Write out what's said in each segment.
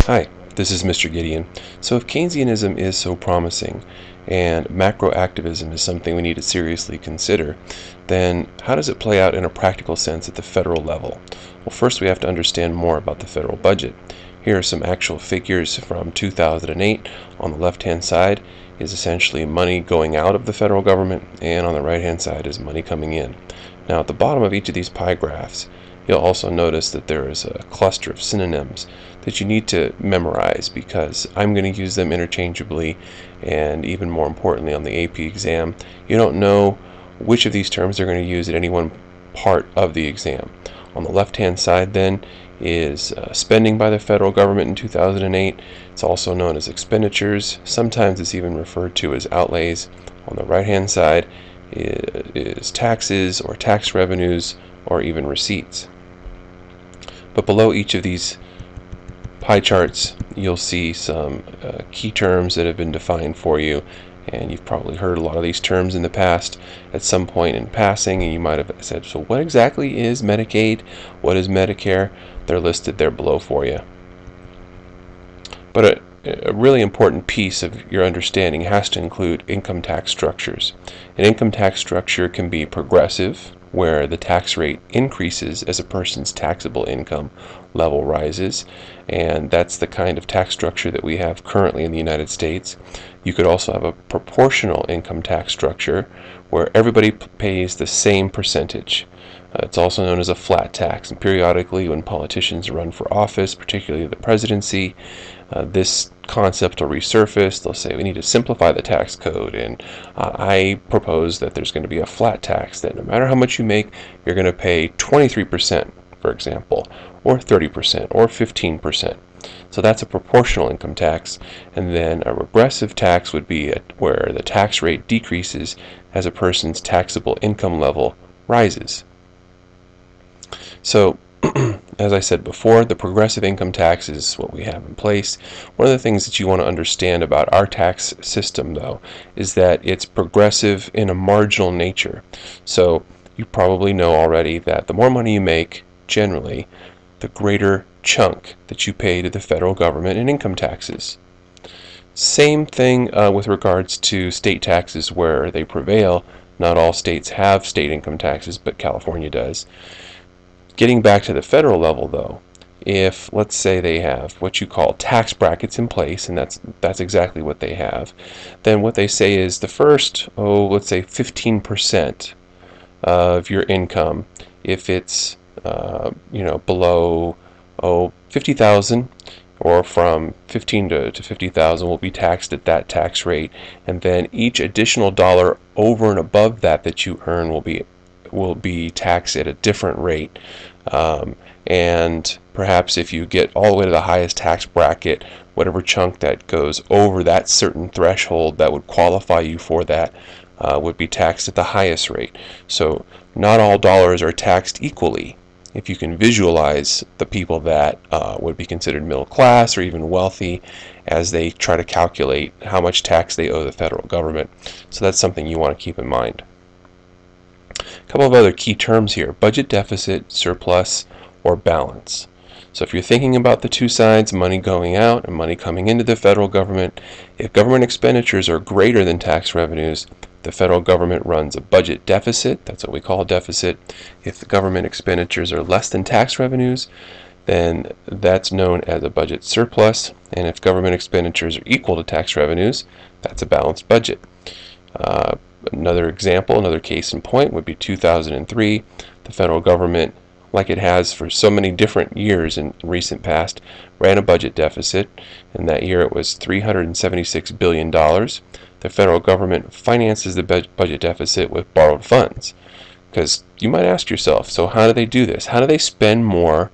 Hi, this is Mr. Gideon. So if Keynesianism is so promising and macro activism is something we need to seriously consider, then how does it play out in a practical sense at the federal level? Well, first we have to understand more about the federal budget. Here are some actual figures from 2008. On the left-hand side is essentially money going out of the federal government, and on the right-hand side is money coming in. Now at the bottom of each of these pie graphs, you'll also notice that there is a cluster of synonyms that you need to memorize because I'm going to use them interchangeably, and even more importantly on the AP exam, you don't know which of these terms they're going to use at any one part of the exam. On the left-hand side then is spending by the federal government in 2008. It's also known as expenditures. Sometimes it's even referred to as outlays. On the right-hand side is taxes or tax revenues or even receipts. But below each of these pie charts, you'll see some key terms that have been defined for you, and you've probably heard a lot of these terms in the past at some point in passing, and you might have said, so what exactly is Medicaid? What is Medicare? They're listed there below for you. But a really important piece of your understanding has to include income tax structures. An income tax structure can be progressive, where the tax rate increases as a person's taxable income level rises, and that's the kind of tax structure that we have currently in the United States. You could also have a proportional income tax structure where everybody pays the same percentage. It's also known as a flat tax, and periodically when politicians run for office, particularly the presidency, this concept will resurface. They'll say we need to simplify the tax code, and I propose that there's going to be a flat tax that no matter how much you make, you're going to pay 23%, for example, or 30%, or 15%. So that's a proportional income tax. And then a regressive tax would be where the tax rate decreases as a person's taxable income level rises. So as I said before, the progressive income tax is what we have in place. One of the things that you want to understand about our tax system, though, is that it's progressive in a marginal nature. So you probably know already that the more money you make, generally, the greater chunk that you pay to the federal government in income taxes. Same thing with regards to state taxes where they prevail. Not all states have state income taxes, but California does. Getting back to the federal level, though, if let's say they have what you call tax brackets in place, and that's exactly what they have, then what they say is the first, let's say 15% of your income, if it's below 50,000 or from 15 to 50,000 will be taxed at that tax rate, and then each additional dollar over and above that you earn will be taxed at a different rate. And perhaps if you get all the way to the highest tax bracket, whatever chunk that goes over that certain threshold that would qualify you for that would be taxed at the highest rate. So not all dollars are taxed equally. If you can visualize the people that would be considered middle class or even wealthy as they try to calculate how much tax they owe the federal government. So that's something you want to keep in mind. A couple of other key terms here: budget deficit, surplus, or balance. So if you're thinking about the two sides, money going out and money coming into the federal government, if government expenditures are greater than tax revenues, the federal government runs a budget deficit. That's what we call a deficit. If the government expenditures are less than tax revenues, then that's known as a budget surplus. And if government expenditures are equal to tax revenues, that's a balanced budget. Another example, another case in point would be 2003. The federal government, like it has for so many different years in recent past, ran a budget deficit. In that year it was $376 billion. The federal government finances the budget deficit with borrowed funds. Because you might ask yourself, so how do they do this? How do they spend more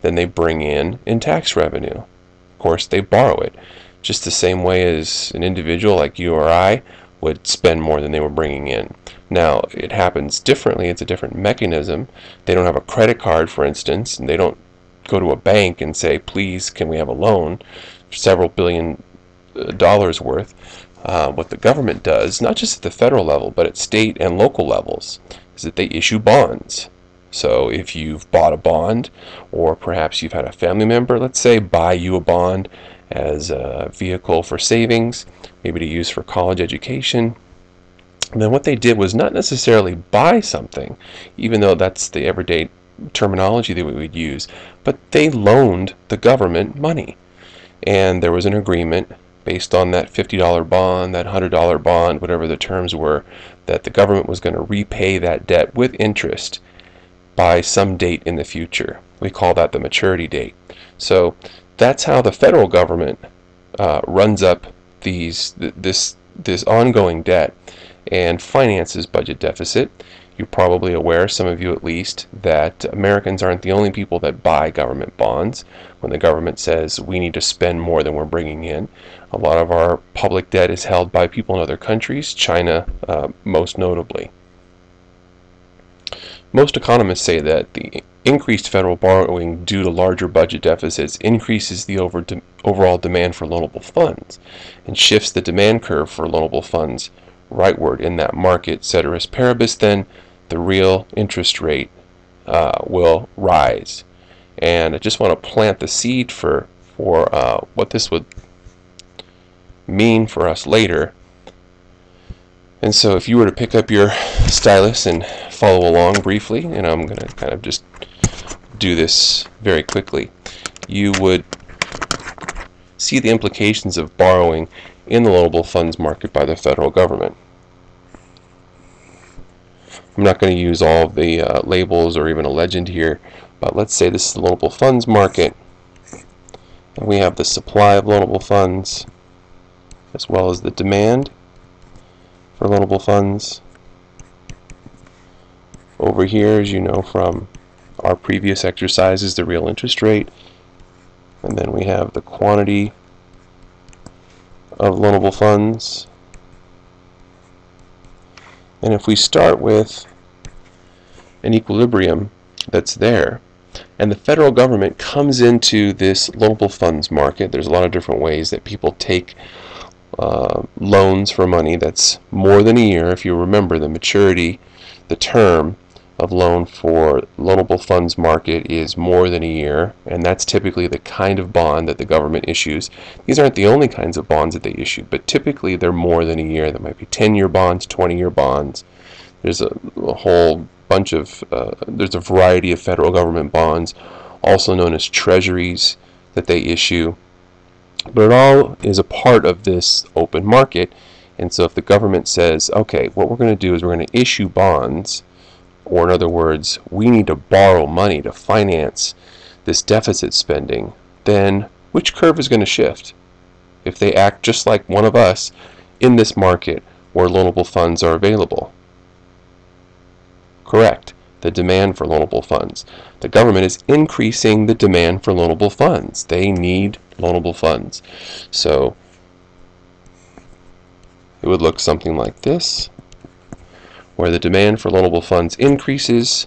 than they bring in tax revenue? Of course, they borrow it. Just the same way as an individual like you or I would spend more than they were bringing in. Now, it happens differently. It's a different mechanism. They don't have a credit card, for instance, and they don't go to a bank and say, please, can we have a loan for several billion dollars worth. What the government does, not just at the federal level, but at state and local levels, is that they issue bonds. So if you've bought a bond, or perhaps you've had a family member, let's say, buy you a bond as a vehicle for savings, maybe to use for college education, and then what they did was not necessarily buy something, even though that's the everyday terminology that we would use, but they loaned the government money. And there was an agreement based on that $50 bond, that $100 bond, whatever the terms were, that the government was going to repay that debt with interest by some date in the future. We call that the maturity date. So that's how the federal government runs up this ongoing debt and finances budget deficit. You're probably aware, some of you at least, that Americans aren't the only people that buy government bonds. When the government says we need to spend more than we're bringing in, a lot of our public debt is held by people in other countries, China most notably. Most economists say that the increased federal borrowing due to larger budget deficits increases the overall demand for loanable funds and shifts the demand curve for loanable funds rightward in that market. Ceteris paribus, then the real interest rate will rise. And I just want to plant the seed for what this would mean for us later. And so if you were to pick up your stylus and follow along briefly, and I'm going to kind of just do this very quickly, you would see the implications of borrowing in the loanable funds market by the federal government. I'm not going to use all of the labels or even a legend here, but let's say this is the loanable funds market, and we have the supply of loanable funds as well as the demand for loanable funds. Over here, as you know from our previous exercises, the real interest rate, and then we have the quantity of loanable funds. And if we start with an equilibrium that's there, and the federal government comes into this loanable funds market, there's a lot of different ways that people take loans for money that's more than a year. If you remember, the maturity, the term of loan for loanable funds market is more than a year, and that's typically the kind of bond that the government issues. These aren't the only kinds of bonds that they issue, but typically they're more than a year. That might be 10-year bonds, 20-year bonds. There's a whole bunch of there's a variety of federal government bonds, also known as treasuries, that they issue. But it all is a part of this open market. And so if the government says, okay, what we're going to do is we're going to issue bonds, or in other words, we need to borrow money to finance this deficit spending, then which curve is going to shift? If they act just like one of us in this market where loanable funds are available. Correct. The demand for loanable funds. The government is increasing the demand for loanable funds. They need loanable funds. So it would look something like this, where the demand for loanable funds increases.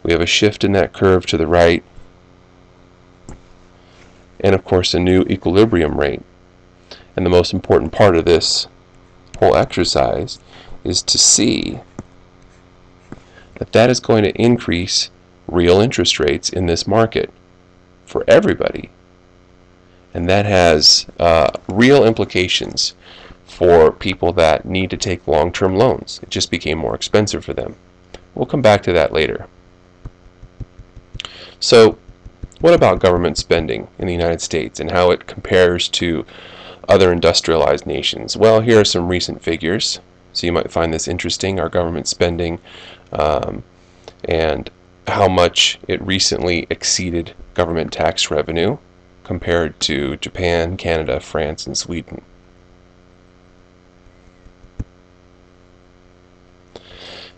We have a shift in that curve to the right, and of course a new equilibrium rate. And the most important part of this whole exercise is to see that is going to increase real interest rates in this market for everybody. And that has real implications for people that need to take long-term loans. It just became more expensive for them. We'll come back to that later. So what about government spending in the United States and how it compares to other industrialized nations? Well, here are some recent figures. So you might find this interesting, our government spending and how much it recently exceeded government tax revenue compared to Japan, Canada, France, and Sweden.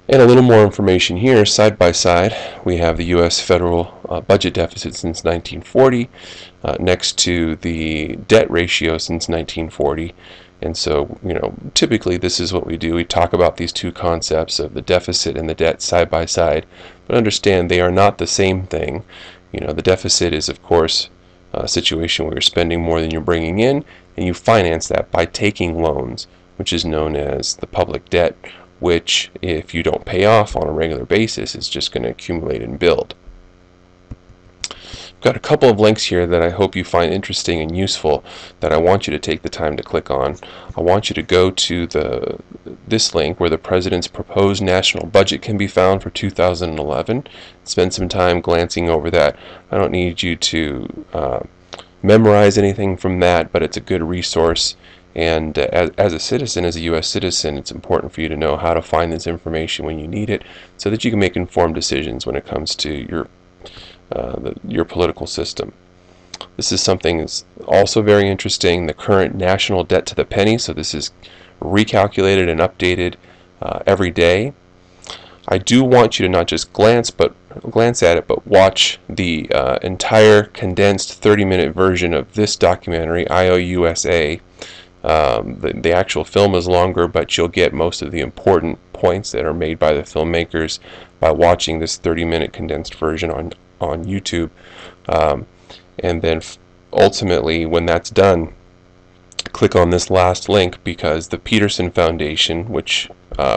And a little more information here, side by side, we have the U.S. federal budget deficit since 1940, next to the debt ratio since 1940. And so, typically this is what we do. We talk about these two concepts of the deficit and the debt side by side, but understand they are not the same thing. The deficit is, of course, a situation where you're spending more than you're bringing in, and you finance that by taking loans, which is known as the public debt which, if you don't pay off on a regular basis, is just going to accumulate and build. Got a couple of links here that I hope you find interesting and useful that I want you to take the time to click on. I want you to go to this link where the President's proposed national budget can be found for 2011. Spend some time glancing over that. I don't need you to memorize anything from that, but it's a good resource. And as a citizen, as a U.S. citizen, it's important for you to know how to find this information when you need it so that you can make informed decisions when it comes to your political system. This is something that's also very interesting, the current national debt to the penny. So this is recalculated and updated every day. I do want you to not just glance at it, but watch the entire condensed 30-minute version of this documentary, IOUSA. The actual film is longer, but you'll get most of the important points that are made by the filmmakers by watching this 30-minute condensed version on YouTube. And then ultimately, when that's done, click on this last link, because the Peterson Foundation, which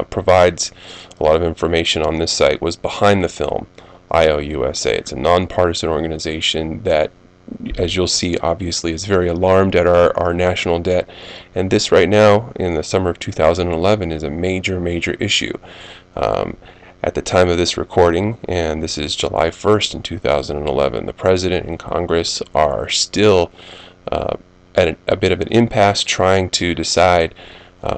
provides a lot of information on this site, was behind the film IOUSA. It's a nonpartisan organization that, as you'll see, obviously is very alarmed at our national debt, and this right now in the summer of 2011 is a major issue. At the time of this recording, and this is July 1st in 2011, the President and Congress are still at a bit of an impasse trying to decide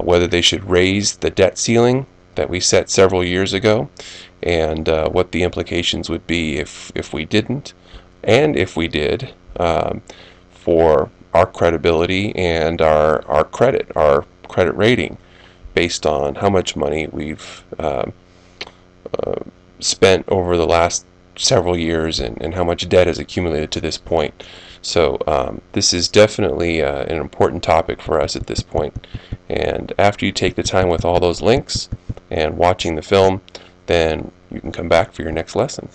whether they should raise the debt ceiling that we set several years ago, and what the implications would be if we didn't, and if we did, for our credibility and our credit rating, based on how much money we've spent over the last several years and how much debt has accumulated to this point. So this is definitely an important topic for us at this point. And after you take the time with all those links and watching the film, then you can come back for your next lesson.